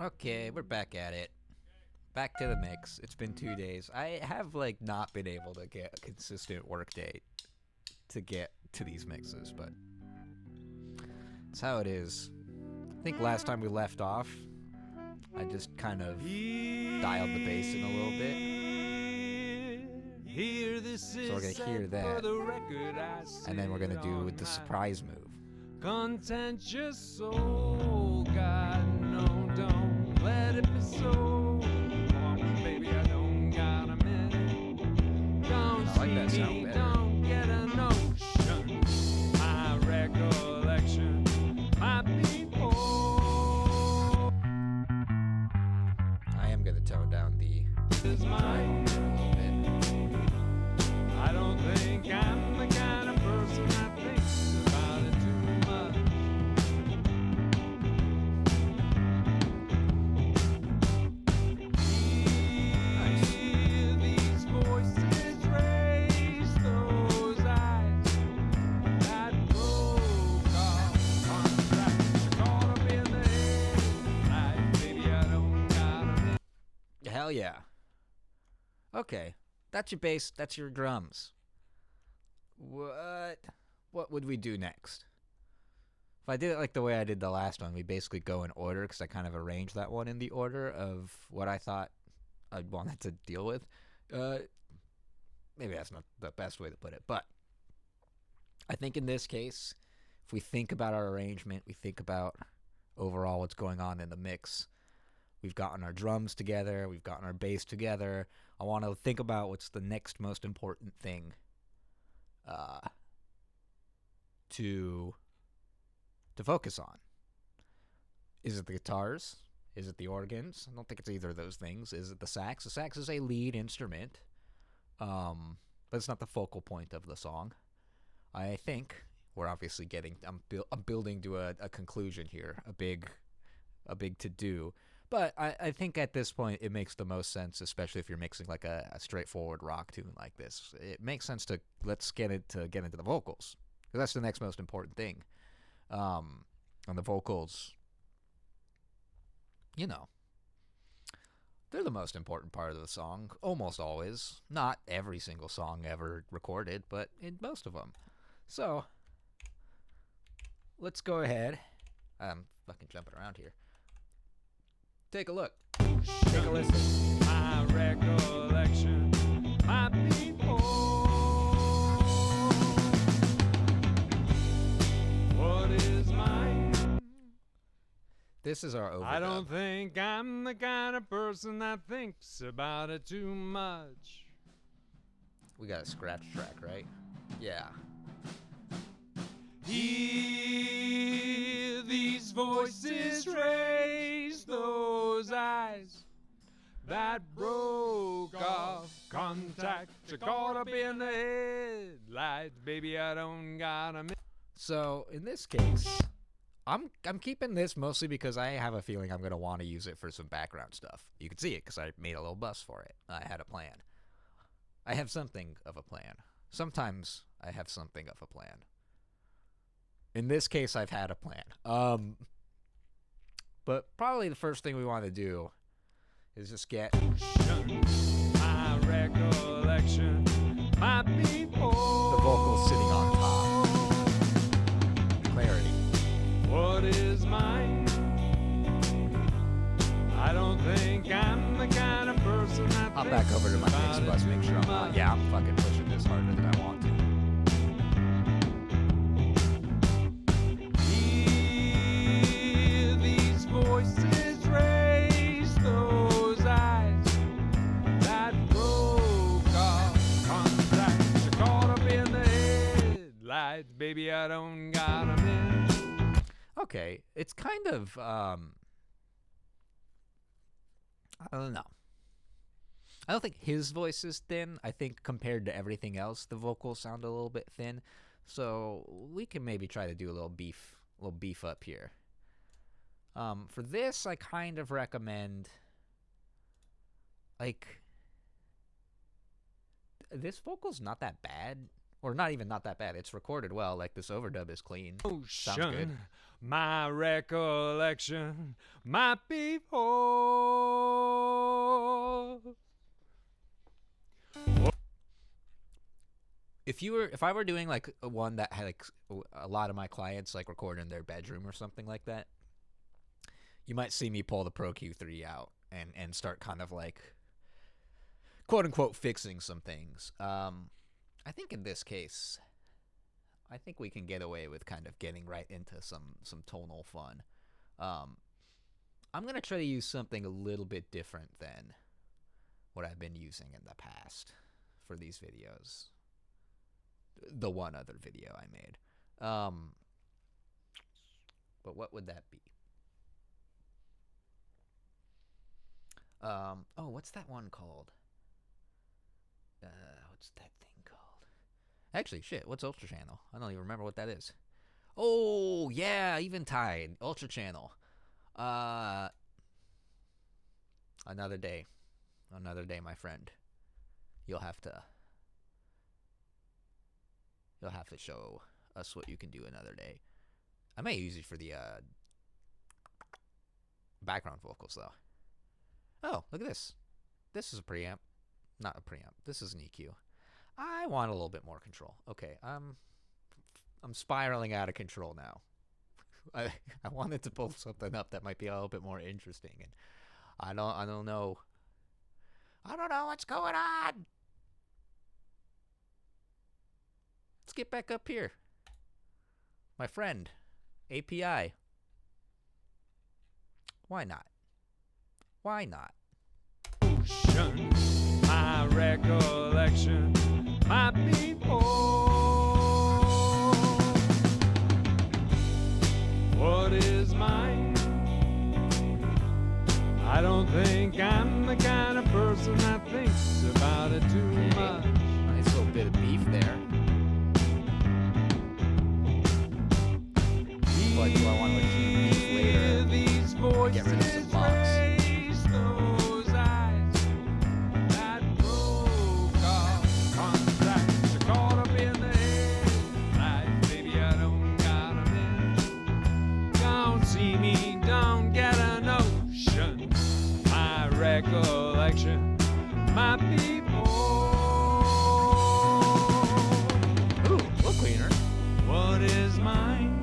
Okay, we're back at it. Back to the mix. It's been 2 days. I have not been able to get a consistent work day to get to these mixes, but it's how it is. I think last time we left off, I just kind of dialed the bass in a little bit. So we're gonna hear that, and then we're gonna do the surprise move. Content your soul, God, no, don't let it be so. Baby, I don't got a minute. Don't I like that see sound me, better. don't get a notion. My recollection might be poor. I am gonna tone down the Is mine. a little bit. I don't think I'm the kind of person that thinks about it too much. Nice. Hear these voices raise those eyes that broke off on track. Caught up in the headlights, baby, I don't got a minute. Hell yeah. Okay, that's your bass. That's your drums. What would we do next? If I did it like the way I did the last one, we basically go in order because I kind of arranged that one in the order of what I thought I'd wanted to deal with. Maybe that's not the best way to put it, but I think in this case, if we think about our arrangement, we think about overall what's going on in the mix. We've gotten our drums together, we've gotten our bass together. I want to think about what's the next most important thing to focus on. Is it the guitars? Is it the organs? I don't think it's either of those things. Is it the sax? The sax is a lead instrument, but it's not the focal point of the song. I think we're obviously I'm building to a conclusion here, a big to do. But I think at this point it makes the most sense, especially if you're mixing like a straightforward rock tune like this. It makes sense to get into the vocals, because that's the next most important thing. And the vocals, they're the most important part of the song, almost always. Not every single song ever recorded, but in most of them. So let's go ahead. I'm fucking jumping around here. Take a look. Take a listen. My recollection might be poor. What is mine? This is our overdub. I don't think I'm the kind of person that thinks about it too much. We got a scratch track, right? Yeah. Hear these voices raise those eyes that broke off contact. You're caught up in the headlights, baby. I don't got a minute. So in this case, I'm keeping this mostly because I have a feeling I'm gonna want to use it for some background stuff. You can see it because I made a little bus for it. I had a plan. I have something of a plan. Sometimes I have something of a plan. In this case, I've had a plan. But probably the first thing we want to do is just get My recollection might be poor. the vocals sitting on top. Clarity. What is mine? I don't think I'm the kind of person that Hop back over to my mix thinks bus, about make it sure too I'm not. much. Yeah, I'm fucking pushing this harder than I want to. Hear these voices raise those eyes that broke off contact. You're caught up in the headlights, baby. I don't got a minute. Okay, it's kind of I don't know. I don't think his voice is thin. I think compared to everything else, the vocals sound a little bit thin. So we can maybe try to do a little beef up here. For this, I kind of recommend this vocal's not that bad Or not that bad. It's recorded well. Like this overdub is clean. Sounds good. Ocean, my recollection might be poor. If I were doing like one that had like a lot of my clients like record in their bedroom or something like that, you might see me pull the Pro Q3 out and start kind of like quote unquote fixing some things. I think in this case, I think we can get away with kind of getting right into some tonal fun. I'm gonna try to use something a little bit different than what I've been using in the past for these videos. The one other video I made. But what would that be? Oh, what's that one called? What's that thing called? Actually, shit, what's Ultra Channel? I don't even remember what that is. Oh, yeah, Eventide, Ultra Channel. Another day, my friend. You'll have to show us what you can do another day. I may use it for the background vocals though. Oh, look at this. This is a preamp. Not a preamp. This is an EQ. I want a little bit more control. Okay, I'm spiraling out of control now. I wanted to pull something up that might be a little bit more interesting, and I don't know. I don't know what's going on. Let's get back up here. My friend, API. Why not? Why not? Ocean, my recollection might be poor. What is mine? I don't think I'm the kind of person that thinks about it too much. Nice little bit of beef there. But do I want to achieve beef later? Get rid of some box. Recollection my people. Ooh, look cleaner. What is mine?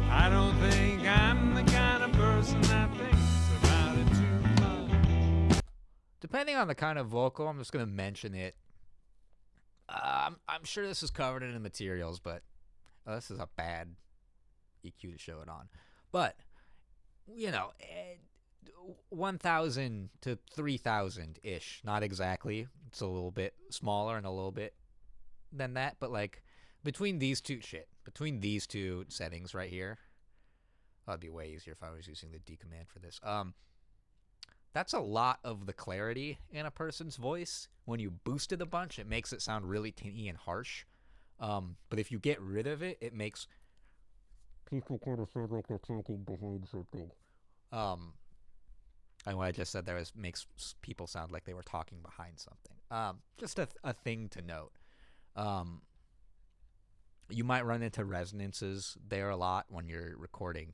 I don't think I'm the kind of person that thinks about it too much. Depending on the kind of vocal, I'm just gonna mention it. I'm sure this is covered in the materials, but this is a bad EQ to show it on. But you know. 1,000 to 3,000 ish, not exactly. It's a little bit smaller and a little bit than that, but like between these two settings right here, that'd be way easier if I was using the D command for this. That's a lot of the clarity in a person's voice. When you boost it a bunch, it makes it sound really tinny and harsh. But if you get rid of it, it makes people kind of sound like they're talking behind something. And what I just said there makes people sound like they were talking behind something. Just a thing to note. You might run into resonances there a lot when you're recording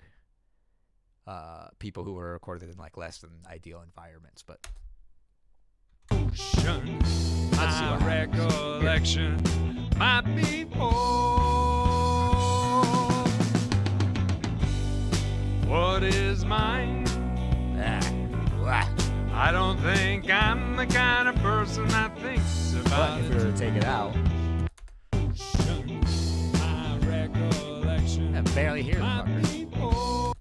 people who were recorded in like less than ideal environments. But Ocean, my recollection might be poor. What is mine? I don't think I'm the kind of person that thinks about it. But if we were to take it out, I barely hear the fucker.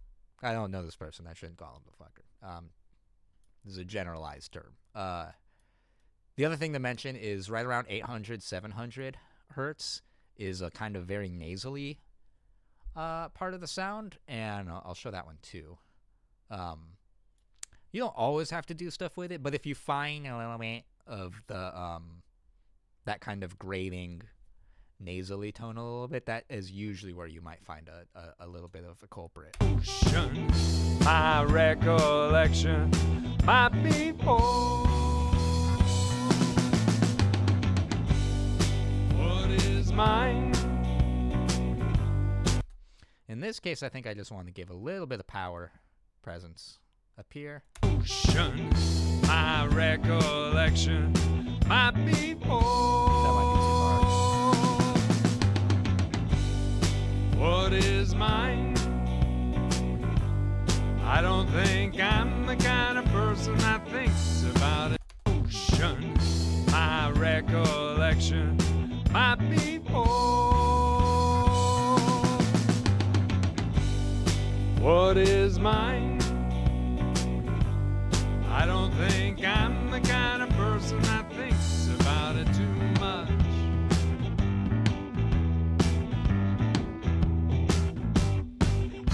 I don't know this person. I shouldn't call him the fucker. This is a generalized term. The other thing to mention is right around 800, 700 hertz is a kind of very nasally part of the sound, and I'll show that one too. You don't always have to do stuff with it, but if you find a little bit of the that kind of grating, nasally tone a little bit, that is usually where you might find a little bit of a culprit. Ocean, my recollection might be poor. mine? In this case, I think I just want to give a little bit of power presence up here. Ocean, my recollection, my people. That might What is mine? I don't think I'm the kind of person that thinks about it. Ocean, my recollection, my people. What is mine? I don't think I'm the kind of person that thinks about it too much.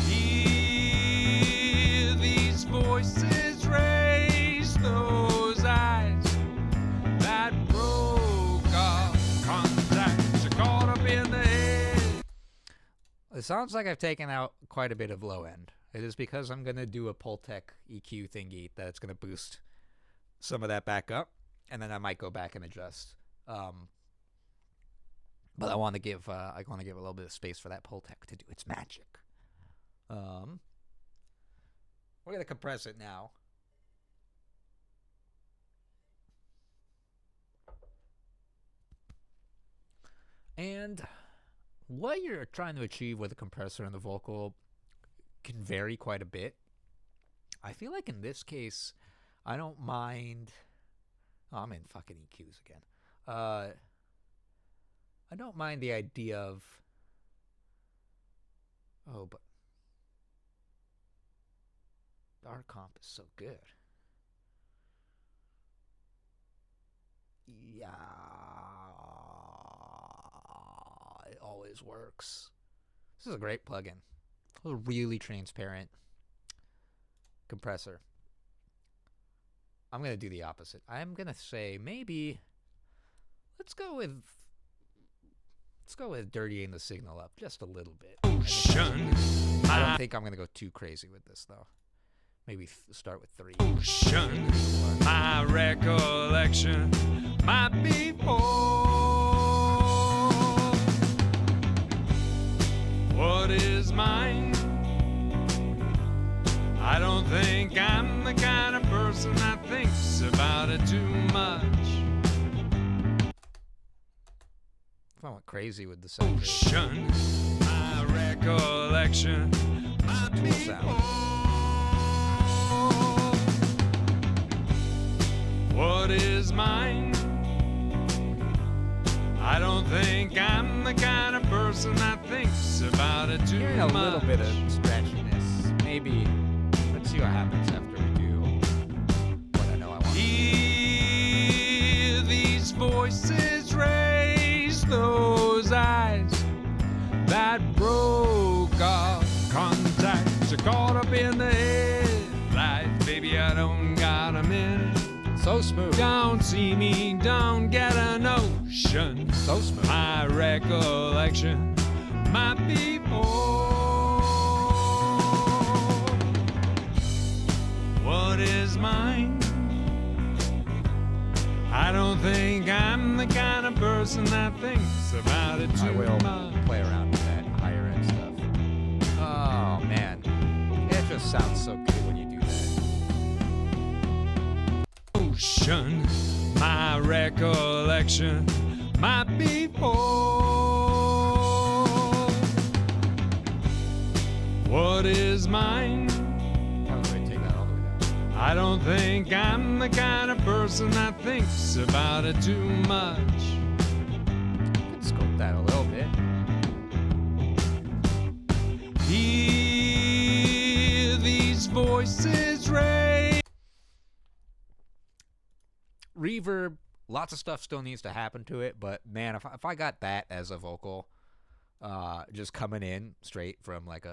Hear these voices raise those eyes that broke off contact. You're caught up in the head. It sounds like I've taken out quite a bit of low end. It is because I'm going to do a Pultec EQ thingy that's going to boost some of that back up, and then I might go back and adjust. But I want to give a little bit of space for that Pultec to do its magic. We're going to compress it now. And what you're trying to achieve with a compressor and the vocal can vary quite a bit. I feel like in this case, I don't mind. Oh, I'm in fucking EQs again. I don't mind the idea of. Oh, but our comp is so good. Yeah, it always works. This is a great plugin. A really transparent compressor. I'm going to do the opposite. I'm going to say maybe let's go with dirtying the signal up just a little bit. I don't think I'm going to go too crazy with this though. Maybe start with 3. Ocean, my recollection, my people. What is mine? I don't think I'm the kind of person that thinks about it too much. If I went crazy with the saturation. Ocean, my recollection, my Tool people. sound. What is mine? I don't think I'm the kind of person that thinks about it too Hearing a much. little bit of scratchiness. Maybe. Let's see what happens after we do what I know I want. Hear these voices raise those eyes that broke off contact. You're caught up in the headlights, baby. I don't got a minute. So smooth. Don't see me, don't get a notion. So smooth. My recollection, my people. What is mine? I don't think I'm the kind of person that thinks about it I too will much. play around with that higher end stuff. Oh man, it just sounds so good when you do that. Ocean, my recollection, my people. What is mine? How do I take that all the way down? I don't think I'm the kind of person that thinks about it too much. Could sculpt that a little bit. Hear these voices raise. Reverb, lots of stuff still needs to happen to it, but man, if I got that as a vocal, just coming in straight from like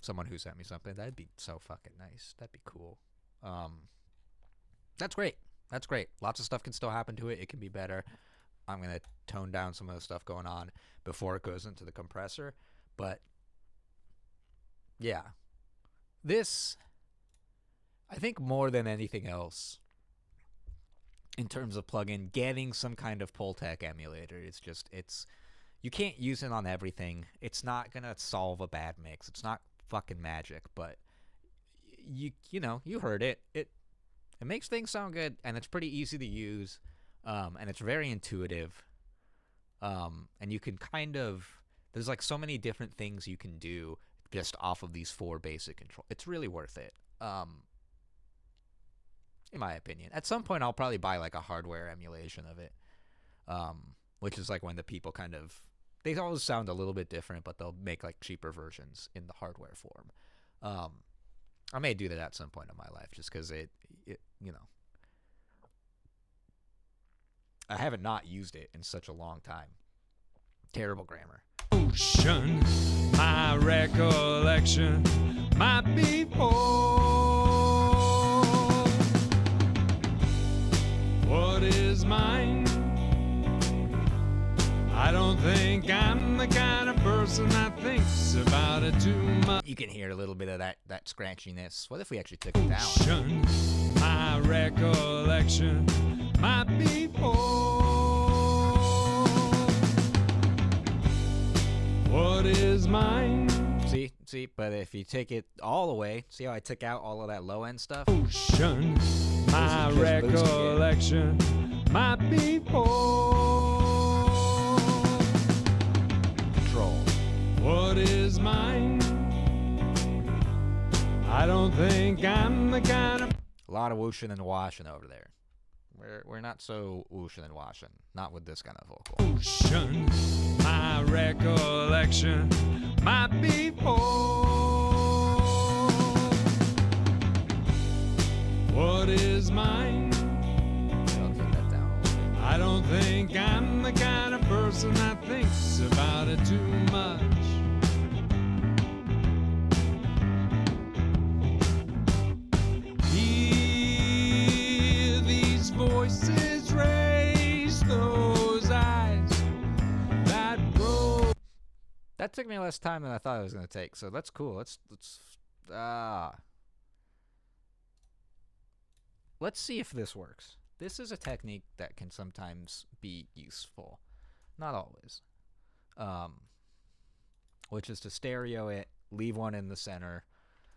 someone who sent me something, that'd be so fucking nice. That'd be cool. That's great. That's great. Lots of stuff can still happen to it. It can be better. I'm gonna tone down some of the stuff going on before it goes into the compressor, but yeah, this, I think more than anything else, in terms of plugin, getting some kind of Pultec emulator, it's You can't use it on everything. It's not gonna solve a bad mix. It's not fucking magic, but you know, you heard it. It makes things sound good, and it's pretty easy to use, and it's very intuitive. And you can kind of, there's like so many different things you can do just off of these 4 basic controls. It's really worth it. In my opinion. At some point, I'll probably buy like a hardware emulation of it, which is like when the people kind of, they always sound a little bit different, but they'll make like cheaper versions in the hardware form. I may do that at some point in my life, just because it, you know, I haven't not used it in such a long time. Terrible grammar. Ocean, my recollection might be poor. What is mine? I don't think I'm the kind of person that thinks about it too much. You can hear a little bit of that scratchiness. What if we actually took it down? Ocean, my recollection might be poor. What is mine? See, but if you take it all away, see how I took out all of that low end stuff? Ocean, my recollection might be poor. Control. What is mine? I don't think I'm the kind of... A lot of whooshing and washing over there. We're not so whooshing and washing. Not with this kind of vocal. Ocean, my recollection might be poor. What is mine? I'll take that down a little bit. I don't think I'm the kind of person that thinks about it too much. Hear these voices raise those eyes that grow. That took me less time than I thought it was going to take, so that's cool. Let's see if this works. This is a technique that can sometimes be useful. Not always. Which is to stereo it, leave one in the center.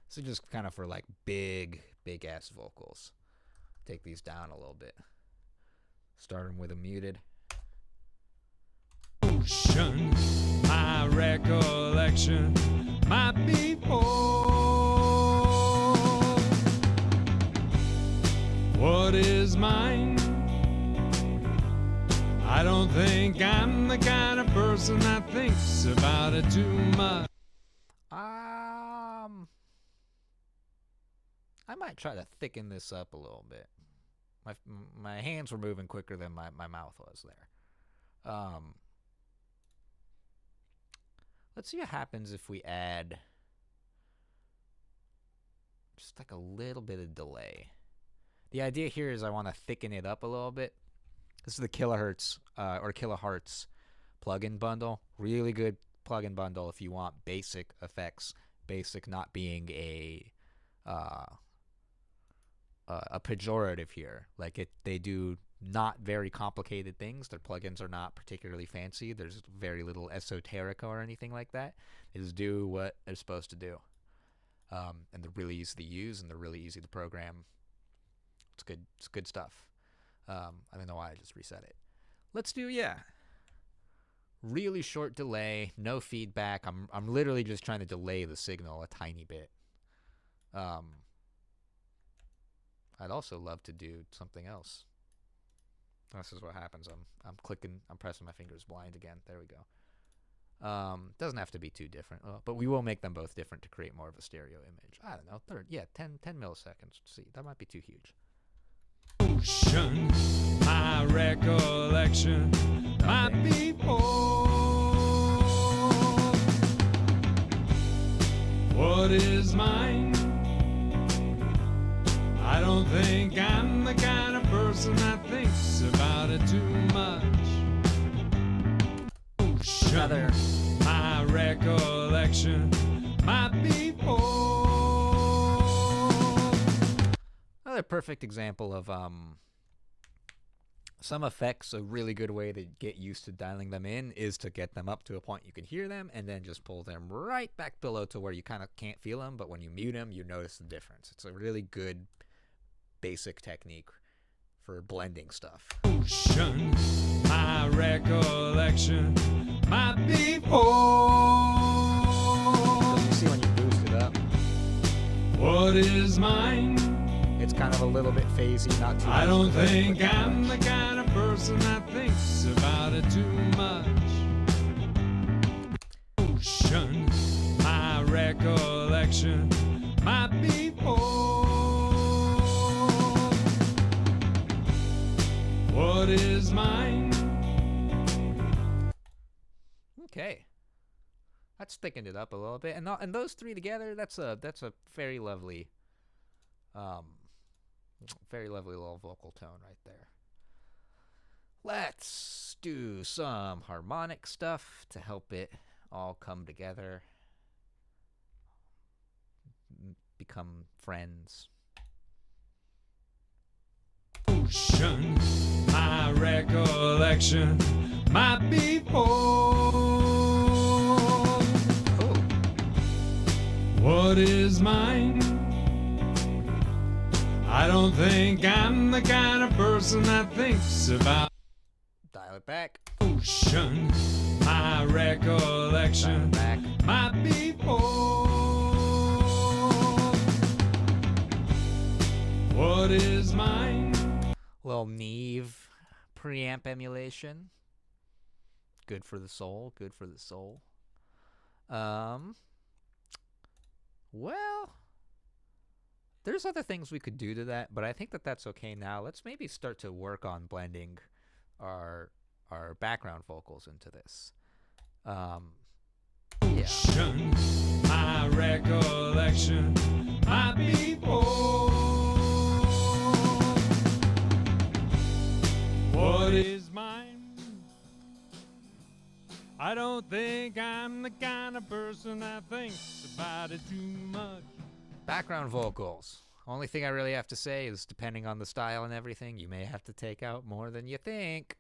So just kind of for like big ass vocals. Take these down a little bit. Start them with a muted. Ocean, my recollection might be poor. What is mine? I don't think I'm the kind of person that thinks about it too much. I might try to thicken this up a little bit. My hands were moving quicker than my mouth was there. Let's see what happens if we add just like a little bit of delay. The idea here is I want to thicken it up a little bit. This is the kilohertz or kilohertz plugin bundle. Really good plugin bundle if you want basic effects. Basic not being a pejorative here. Like they do not very complicated things. Their plugins are not particularly fancy. There's very little esoterica or anything like that. They just do what they're supposed to do. And they're really easy to use and they're really easy to program. It's good. It's good stuff. I don't know why I just reset it. Let's do, really short delay, no feedback. I'm literally just trying to delay the signal a tiny bit. I'd also love to do something else. This is what happens. I'm pressing my fingers blind again. There we go. Doesn't have to be too different, but we will make them both different to create more of a stereo image. I don't know, 10 milliseconds. See, that might be too huge. Ocean, my recollection might be poor. What is mine? I don't think I'm the kind of person that thinks about it too much. Ocean, my recollection might be poor. Another perfect example of some effects, a really good way to get used to dialing them in is to get them up to a point you can hear them and then just pull them right back below to where you kind of can't feel them, but when you mute them, you notice the difference. It's a really good basic technique for blending stuff. Ocean, my recollection, my people. So you see when you boost it up, What is mine? it's kind of a little bit phasey, not too much. I don't but think not I'm much. the kind of person that thinks about it too much. Ocean, my recollection, my people. What is mine? Okay, that's thickened it up a little bit, and those three together, that's a very lovely, very lovely little vocal tone right there. Let's do some harmonic stuff to help it all come together, become friends. Ocean, my recollection, my people. Oh, What is mine? I don't think I'm the kind of person that thinks about dial it back. ocean, my Dial it recollection, back. my people. What is mine? Little Neve preamp emulation. Good for the soul. Good for the soul. Well, there's other things we could do to that, but I think that that's okay now. Let's maybe start to work on blending our background vocals into this. Yeah. Ocean, my recollection, my people. What is mine? I don't think I'm the kind of person that thinks about it too much. Background vocals. Only thing I really have to say is, depending on the style and everything, you may have to take out more than you think.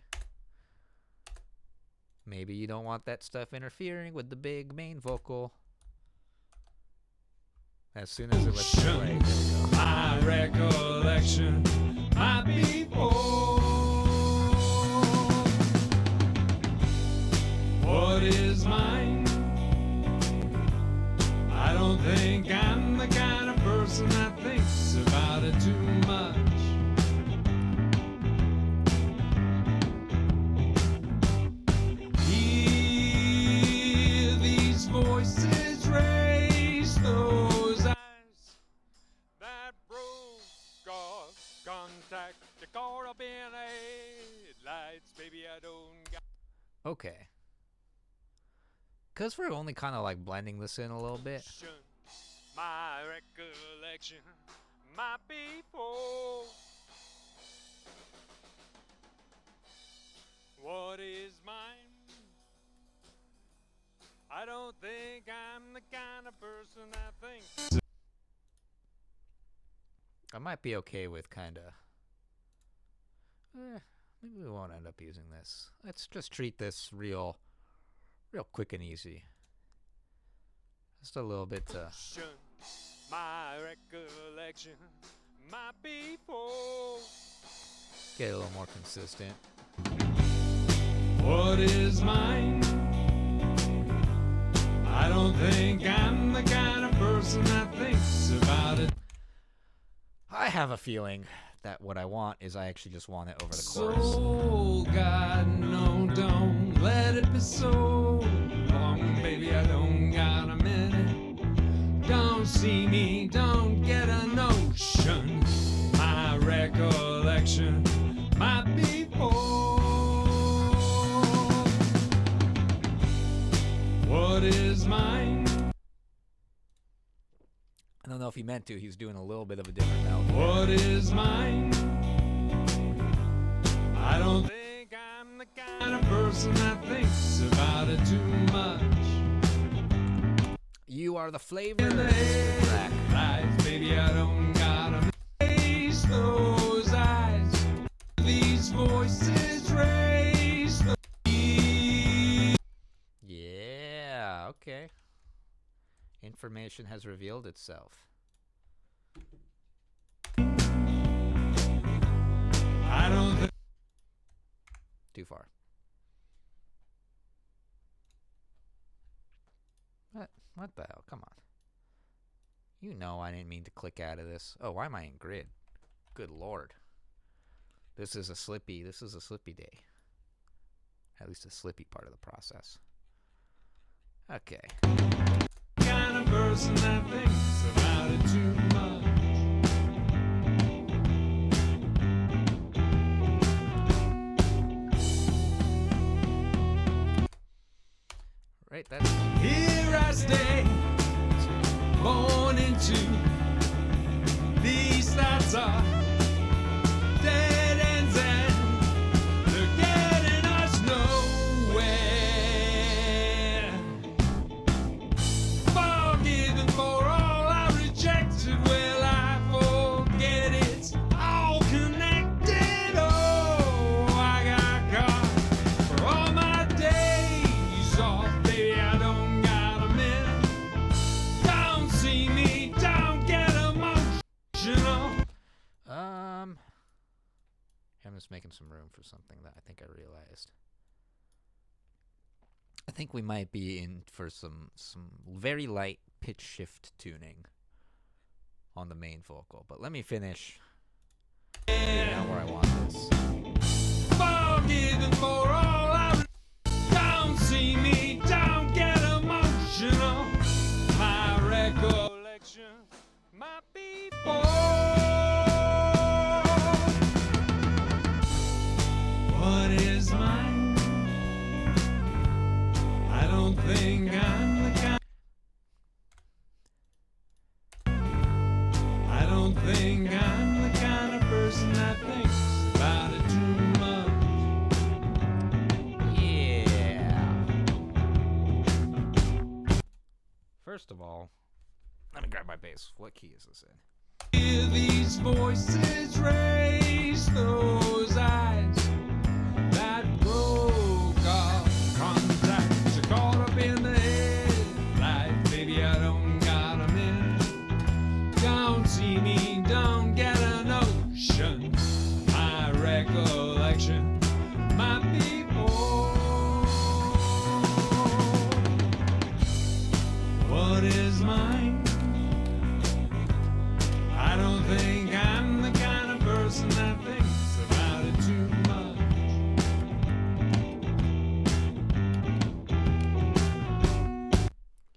Maybe you don't want that stuff interfering with the big main vocal. As soon as it lets you play, there we go. My recollection, my people. What is mine? I don't think I'm the kind of person that thinks about it too much. Hear these voices raise those eyes that broke off contact. They're caught up in headlights, baby. I don't got. Okay. Because we're only kind of like blending this in a little bit. My recollection, my people. What is mine? I don't think I'm the kind of person that thinks. I might be okay with kind of... maybe we won't end up using this. Let's just treat this real quick and easy. Just a little bit to... My recollection, my people. get it a little more consistent. What is mine? I don't think I'm the kind of person that thinks about it. I have a feeling that what I want is I actually just want it over the chorus. So, God, no, don't let it be so long, baby. I don't got a minute. Don't see me, don't get a notion. My recollection, my people. What is mine? I don't know if he meant to. He was doing a little bit of a different melody. What is mine? I don't think I'm the kind of person that thinks about it too much. You are the flavor. In the Mr. Crack. headlights, baby, I don't gotta face those eyes. These voices information has revealed itself. I don't think Too far. What the hell? Come on. You know I didn't mean to click out of this. Oh, why am I in grid? Good lord. This is a slippy day. At least a slippy part of the process. Okay. kind of person that thinks about it too much. Right, that's Here I stay, born into these thoughts are dead ends and they're getting us nowhere. Forgiven for all I rejected, well I forget it's all connected. Oh, I got caught for all my days off. Baby, I don't got a minute. Don't see me, don't get emotional. I'm just making some room for something that I think I realized. I think we might be in for some very light pitch shift tuning on the main vocal, but let me finish figuring out where I want this. Forgiven for all I don't see me, don't get emotional. My recollection might be what is mine? I don't think I'm the kind. I don't think I'm the kind of person that thinks about it too much. Yeah. First of all, let me grab my bass. What key is this in? Hear these voices raise those eyes that broke our contact. You're caught up in the headlight, baby. I don't got a minute. Don't see me, don't get a notion. My recollection might be what is mine? I don't think I'm the kind of person that thinks about it too much.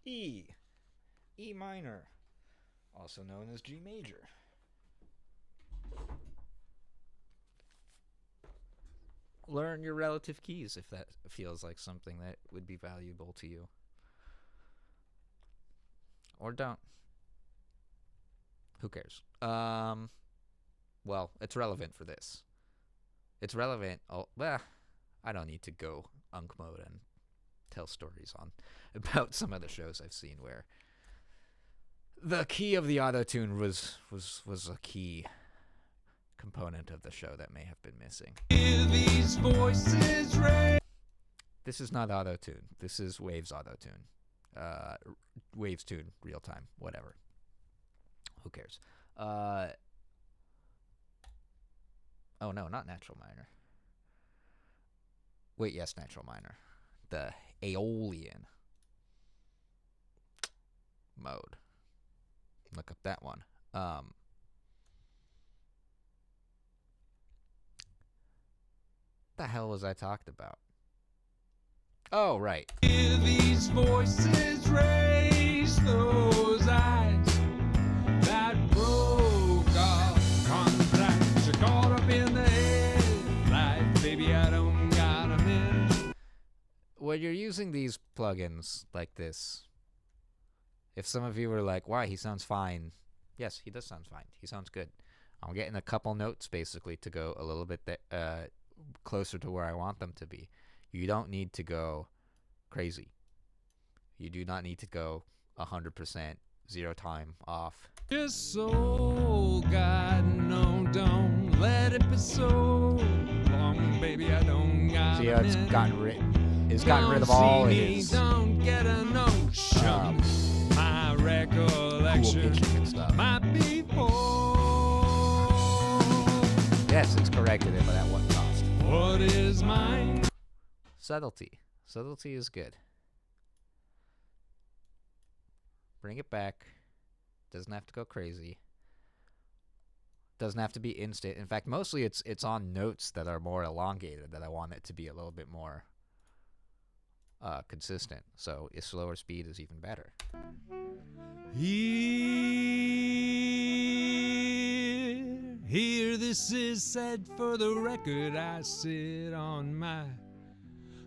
E minor, also known as G major. Learn your relative keys if that feels like something that would be valuable to you. Or don't. Who cares? Well, it's relevant for this. It's relevant. I don't need to go unk mode and tell stories on about some of the shows I've seen where the key of the auto-tune was a key component of the show that may have been missing. Hear these voices raise. This is not auto-tune. This is Waves auto-tune. Waves tune, real time, whatever. Who cares? Oh no, not natural minor. Wait, yes, natural minor. The Aeolian mode. Look up that one. The hell was I talked about? Oh, right. Hear these voices raise those eyes that broke our contact. You're caught up in the headlight, baby. I don't got a minute. When you're using these plugins like this, if some of you were like, why, he sounds fine. Yes, he does sound fine. He sounds good. I'm getting a couple notes basically to go a little bit closer to where I want them to be. You don't need to go crazy. You do not need to go 100% zero time off. Just so God, no, don't let it be so long, baby. I don't got See a how it's minute. gotten rid of all Don't see me, his don't get a notion. My cool recollection pitching and stuff. might be poor. Yes, it's corrected it, but at what cost? What is mine? Subtlety. Subtlety is good. Bring it back. Doesn't have to go crazy. Doesn't have to be instant. In fact, mostly it's on notes that are more elongated that I want it to be a little bit more consistent. So a slower speed is even better. Here, this is said for the record. I sit on my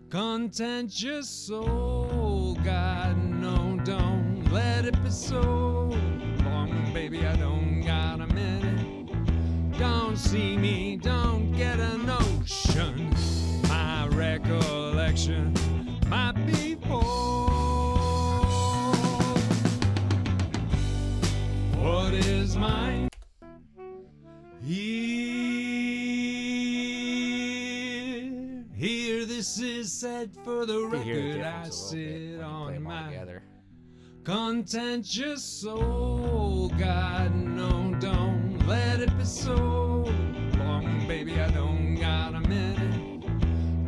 contentious soul. God, no, don't let it be so long, baby. I don't got a minute. Don't see me, don't get a notion. My recollection might be poor. What is mine? Here, this is said for the You can hear the record. I difference a little bit sit when you play on them all my together. contentious soul. God, no, don't let it be so long, baby. I don't got a minute.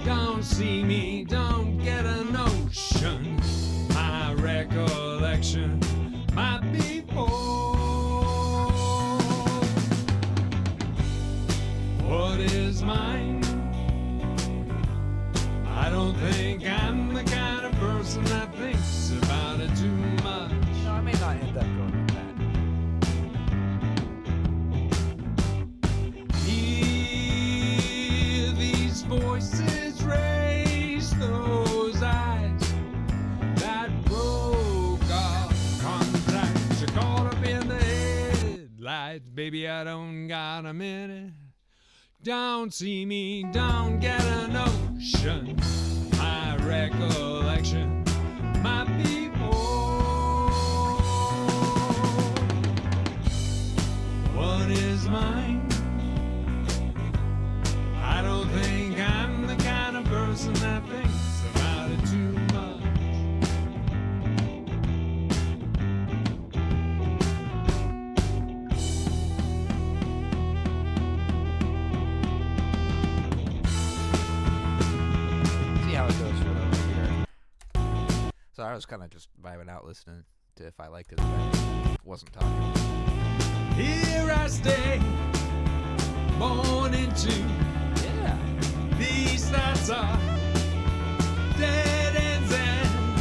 Don't see me, don't get a notion. My recollection might be poor. What is mine? I don't think I'm the kind of person that thinks about it too much. No, I may not end up going with that. Hear these voices raise those eyes that broke our contact. You're caught up in the headlights, baby. I don't got a minute. Don't see me, don't get a notion. My recollection might be poor. What is mine? I don't think I'm the kind of person that thinks about it too much. See how it goes for over here. So I was kind of just vibing out listening to if I liked it or better. Wasn't talking. Here I stay, born into Yeah. these thoughts are dead ends and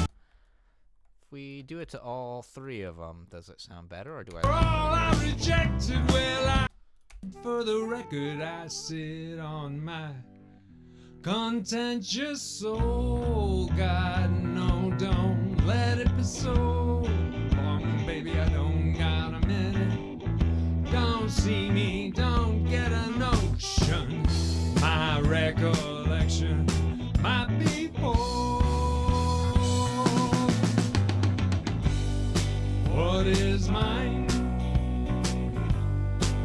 If we do it to all three of them, does it sound better or do for I? all I rejected. Well, for the record, I sit on my contentious soul. God, no, don't let it be so long, baby. I don't got a minute. Don't see me, don't get a notion. My recollection might be poor. What is mine?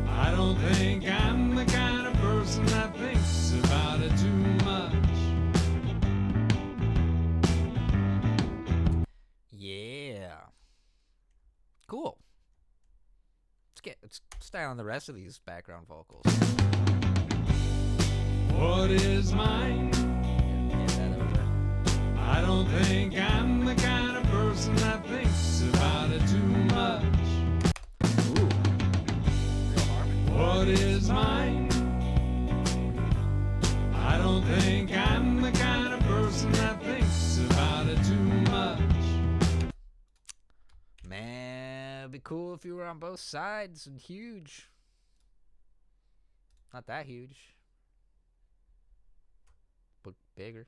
I don't think I'm the kind of person that thinks about it too much. Yeah. Cool. Let's stay on the rest of these background vocals. What is mine? Get that over. I don't think I'm the kind of person that thinks about it too much. Ooh. Real harmony. What is mine? I don't think I'm the kind of person that thinks about it too much. Man, it'd be cool if you were on both sides and huge. Not that huge. But bigger.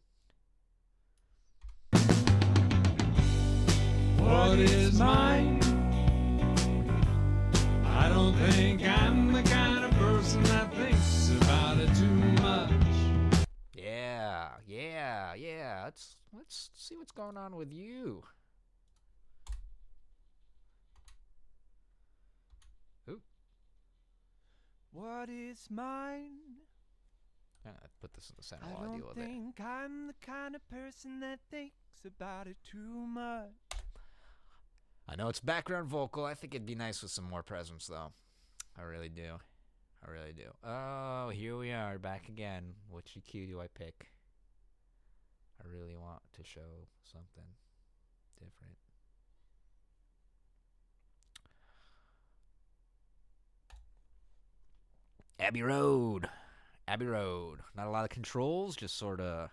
What is mine? I don't think I'm the kind of person that thinks about it too much. Yeah. Let's see what's going on with you. Ooh. What is mine? Put this in the center I while I deal don't with it. think I'm the kind of person that thinks about it too much. I know it's background vocal. I think it'd be nice with some more presence, though. I really do. I really do. Oh, here we are, back again. Which EQ do I pick? I really want to show something different. Abbey Road. Abbey Road. Not a lot of controls, just sort of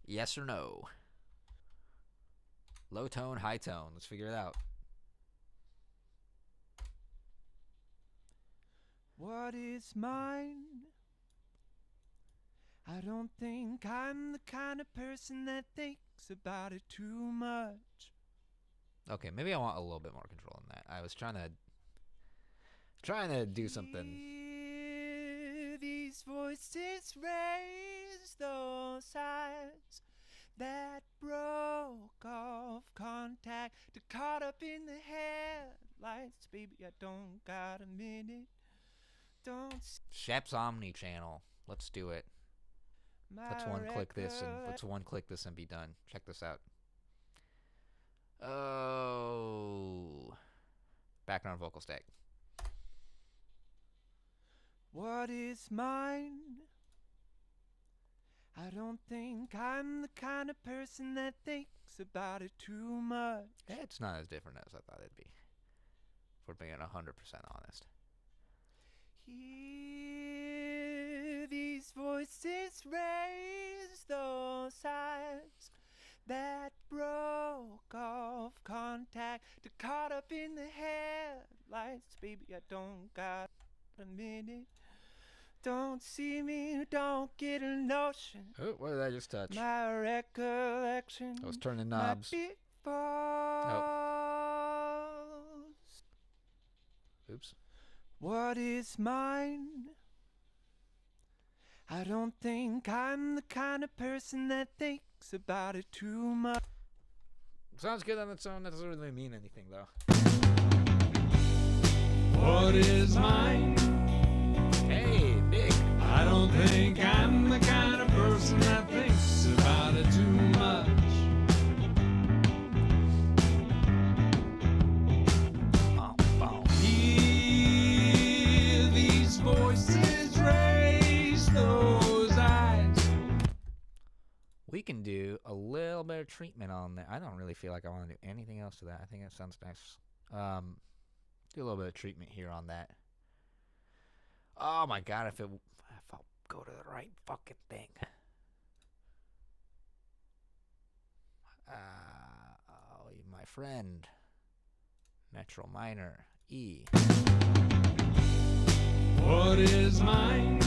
yes or no. Low tone, high tone. Let's figure it out. What is mine? I don't think I'm the kind of person that thinks about it too much. Okay, maybe I want a little bit more control than that. I was trying to do something. Hear these voices raise those eyes that broke off contact, to caught up in the headlights. Baby, I don't got a minute. Don't Shep's Omni channel. Let's do it. Let's one click this and be done. Check this out. Oh, background vocal stack. What is mine? I don't think I'm the kind of person that thinks about it too much. It's not as different as I thought it'd be, if we're being 100% honest. Hear these voices raise those eyes that broke off contact, to caught up in the headlights. Baby, I don't got a minute. Don't see me, don't get a notion. Oh, what did I just touch? My recollection. I was turning knobs. Oops. What is mine? I don't think I'm the kind of person that thinks about it too much. Sounds good on its own. That doesn't really mean anything, though. What is mine? Hey, big. I don't think I'm the kind of person that thinks about it too much. Hear these voices raise those eyes. We can do a little bit of treatment on that. I don't really feel like I want to do anything else to that. I think that sounds nice. Do a little bit of treatment here on that. Oh my god, if I'll go to the right fucking thing. Oh, my friend. Metro minor. E. What is mine?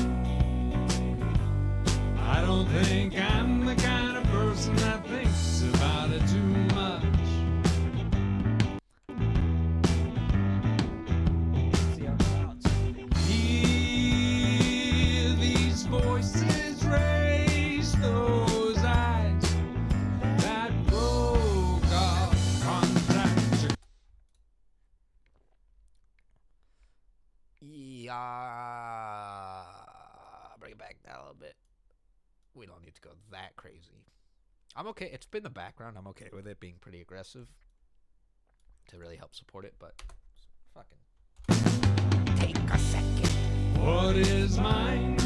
I don't think I'm the kind of person that thinks about it too much. See how it sounds. Hear these voices raise those eyes that broke off contact. Yeah. Bring it back down a little bit. We don't need to go that crazy. I'm okay. It's been the background. I'm okay with it being pretty aggressive to really help support it, but fucking take a second. What is mine?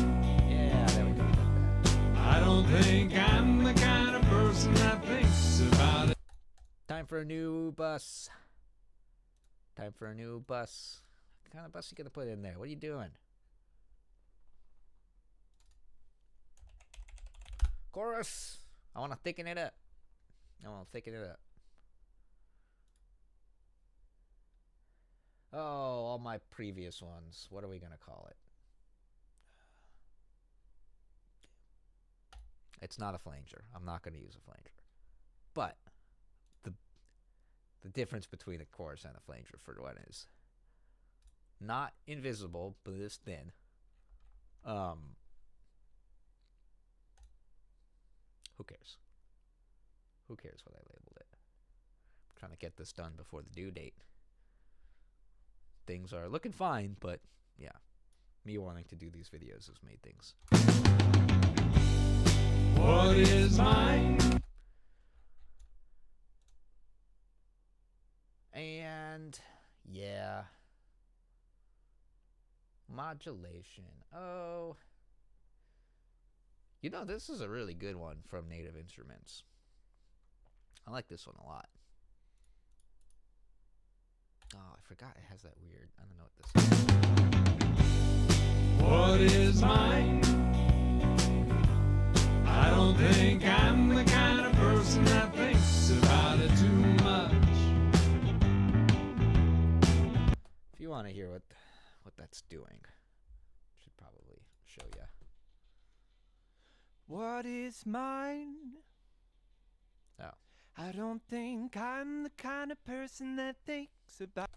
Yeah, there we go. I don't think I'm the kind of person that thinks about it. Time for a new bus. Time for a new bus. What kind of bus you gonna put in there? What are you doing? Chorus. I want to thicken it up. Oh, all my previous ones. What are we going to call it? It's not a flanger. I'm not going to use a flanger. But the difference between a chorus and a flanger for one is not invisible, but it is thin. Who cares? Who cares what I labeled it? I'm trying to get this done before the due date. Things are looking fine, but yeah, me wanting to do these videos has made things. What is mine? modulation. Oh. You know, this is a really good one from Native Instruments. I like this one a lot. Oh, I forgot it has that weird. I don't know what this is. What is mine? I don't think I'm the kind of person that thinks about it too much. If you want to hear what that's doing, should probably show you. What is mine? Oh. I don't think I'm the kind of person that thinks about.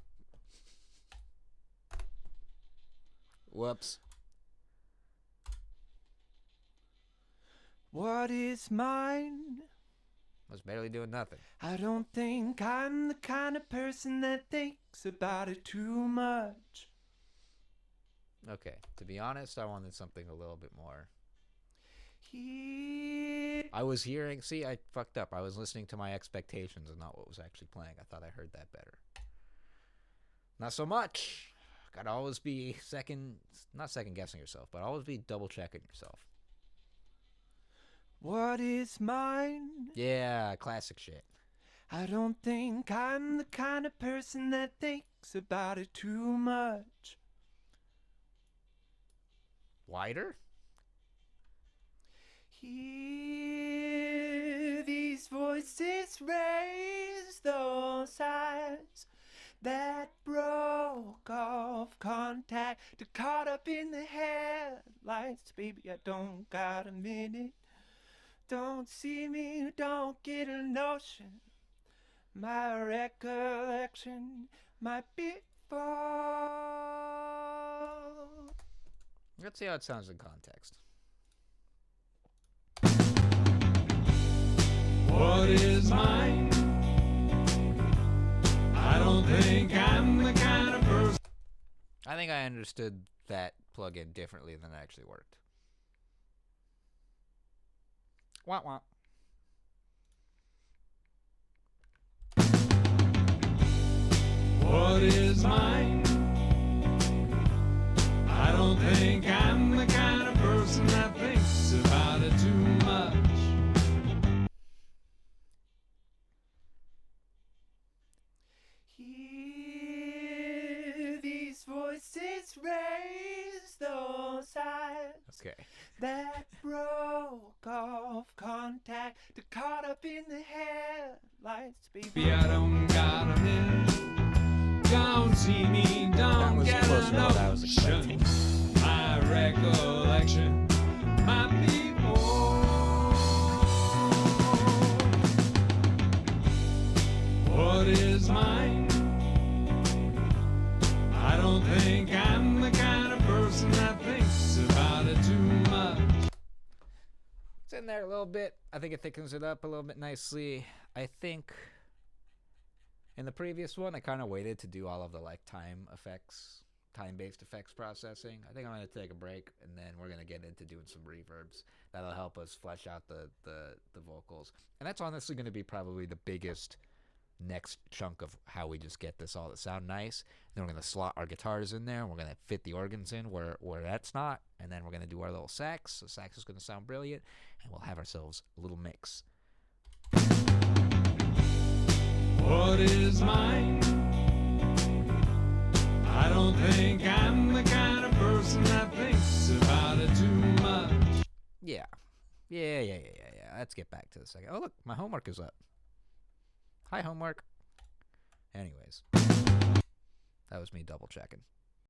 Whoops. What is mine? Was barely doing nothing. I don't think I'm the kind of person that thinks about it too much. Okay, to be honest, I wanted something a little bit more. I was hearing, see, I fucked up. I was listening to my expectations and not what was actually playing. I thought I heard that better. Not so much. Gotta always be not second guessing yourself, but always be double checking yourself. What is mine? Yeah, classic shit. I don't think I'm the kind of person that thinks about it too much. Wider? Hear these voices raise those eyes that broke off contact, to caught up in the headlights. Baby, I don't got a minute. Don't see me, don't get a notion. My recollection might be false. Let's see how it sounds in context. What is mine? I don't think I'm the kind of person. I think I understood that plugin differently than it actually worked. Wah wah. What is mine? I don't think I'm the kind of person that thinks about it too much. Hear these voices raise those eyes Okay. that broke off contact, to caught up in the headlights. Baby, I don't got a minute. Don't see me, That don't was get closer a to what I was notion. expecting. My recollection might be false. What is mine? I don't think I'm the kind of person that thinks about it too much. It's in there a little bit. I think it thickens it up a little bit nicely. I think in the previous one, I kind of waited to do all of the like time-based effects processing. I think I'm going to take a break, and then we're going to get into doing some reverbs. That'll help us flesh out the vocals. And that's honestly going to be probably the biggest next chunk of how we just get this all to sound nice. Then we're going to slot our guitars in there, and we're going to fit the organs in where that's not. And then we're going to do our little sax. The sax is going to sound brilliant, and we'll have ourselves a little mix. What is mine? I don't think I'm the kind of person that thinks about it too much. Yeah. Let's get back to the second. Oh, look, my homework is up. Hi, homework. Anyways, that was me double checking.